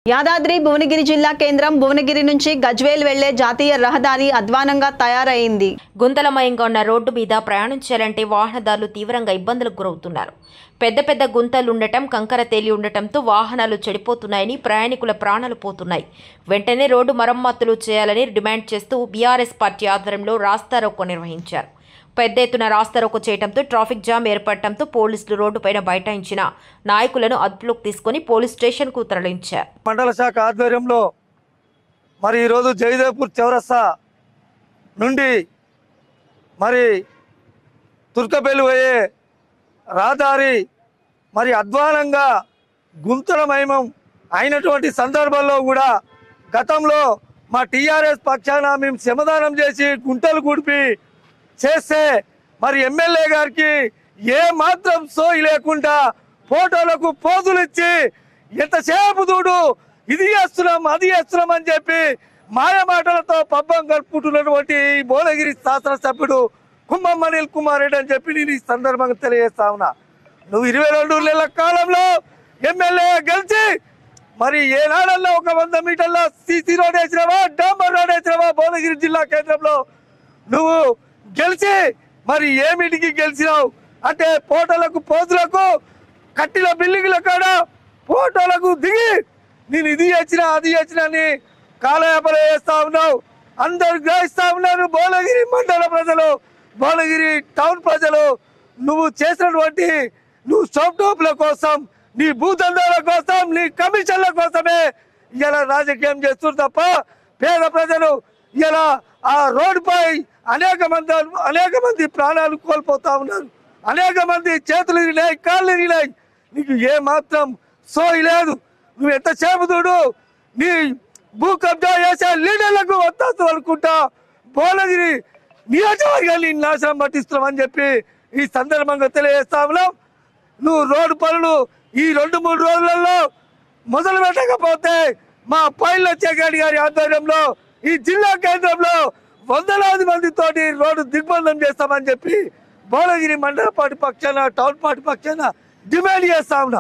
యాదాద్రి భువనగిరి జిల్లా కేంద్రం భువనగిరి నుంచి గజ్వేల్ వెళ్లే జాతీయ రహదారి అధ్వానంగా తయారైంది. గుంతలమయంగా ఉన్న రోడ్డు మీద ప్రయాణించాలంటే వాహనదారులు తీవ్రంగా ఇబ్బందులకు గురవుతున్నారు. పెద్ద పెద్ద గుంతలుండటం, కంకర తేలి ఉండటంతో వాహనాలు చెడిపోతున్నాయని, ప్రయాణికుల ప్రాణాలు పోతున్నాయి. వెంటనే రోడ్డు మరమ్మతులు చేయాలని డిమాండ్ చేస్తూ బీఆర్ఎస్ పార్టీ ఆధ్వర్యంలో రాస్తారోకో నిర్వహించారు. పెద్ద ఎత్తున రాస్తారోకో చేయడంతో ట్రాఫిక్ జామ్ ఏర్పడటంతో పోలీసులు రోడ్డుపైన బైఠాయించిన నాయకులను అదుపులోకి తీసుకుని పోలీస్ స్టేషన్కు తరలించారు. మండల శాఖ ఆధ్వర్యంలో మరి ఈరోజు జయదేవ్పూర్ చౌరస్తా నుండి మరి తుర్కపల్లి పోయే రహదారి మరి అధ్వానంగా గుంతలమయం అయినటువంటి సందర్భంలో కూడా గతంలో మా టీఆర్ఎస్ పక్షాన మేము శ్రమదానం చేసి గుంటలు కూడిపి చేస్తే మరి ఎమ్మెల్యే గారికి ఏ మాత్రం సోయి లేకుండా ఫోటోలకు పోజులు ఇచ్చి ఎంతసేపు చూడు ఇది చేస్తున్నాం అది చేస్తున్నాం అని చెప్పి మాయమాటలతో పబ్బం గడుపుకుంటున్నటువంటి భువనగిరి శాసనసభ్యుడు కుంభం అనిల్ కుమార్ రెడ్డి అని చెప్పి నేను ఈ సందర్భంగా తెలియజేస్తా ఉన్నా. నువ్వు 22 నెలల కాలంలో ఎమ్మెల్యే గెలిచి మరి ఏనాడల్లో ఒక 100 మీటర్ల సీసీ రోడ్ వేసినావా, డాంబర్ రోడ్ వేసినావా? భువనగిరి జిల్లా కేంద్రంలో నువ్వు గెలిచి మరి ఏమిటికి గెలిచినావు అంటే ఫోటోలకు పోజులకు కట్టిన బిల్డింగ్ల కాడ ఫోటోలకు దిగి నేను ఇది చేసినా అది చేసినా అని కాలయాపన చేస్తా ఉన్నావు. అందరు గ్రహిస్తా ఉన్నారు. భువనగిరి మండల ప్రజలు, భువనగిరి టౌన్ ప్రజలు నువ్వు చేసినటువంటి నువ్వు స్టాప్ల కోసం, నీ భూదందాల కోసం, నీ కమిషన్ల కోసమే ఇలా రాజకీయం చేస్తున్నారు తప్ప పేద ప్రజలు ఇలా ఆ రోడ్డుపై అనేక మంది ప్రాణాలు కోల్పోతా ఉన్నారు. అనేక మంది చేతులు ఇరిగినాయి, కాళ్ళు ఇరిగినాయి. నీకు ఏ మాత్రం సోయి లేదు. నువ్వు ఎంతసేపు చూడు నీ భూ కబ్జా చేసే లీడర్లకు వస్తాసు అనుకుంటా భువనగిరి నియోజకవర్గాన్ని నాశనం పట్టిస్తున్నామని చెప్పి ఈ సందర్భంగా తెలియజేస్తా ఉన్నాం. నువ్వు రోడ్డు పనులు ఈ 2-3 రోజులలో మొదలు పెట్టకపోతే మా పైల చెగడి గారి ఆధ్వర్యంలో ఈ జిల్లా కేంద్రంలో వందలాది మందితోటి రోడ్డు దిగ్బంధం చేస్తామని చెప్పి భువనగిరి మండల పార్టీ పక్షాన, టౌన్ పార్టీ పక్షాన డిమాండ్ చేస్తా ఉన్నా.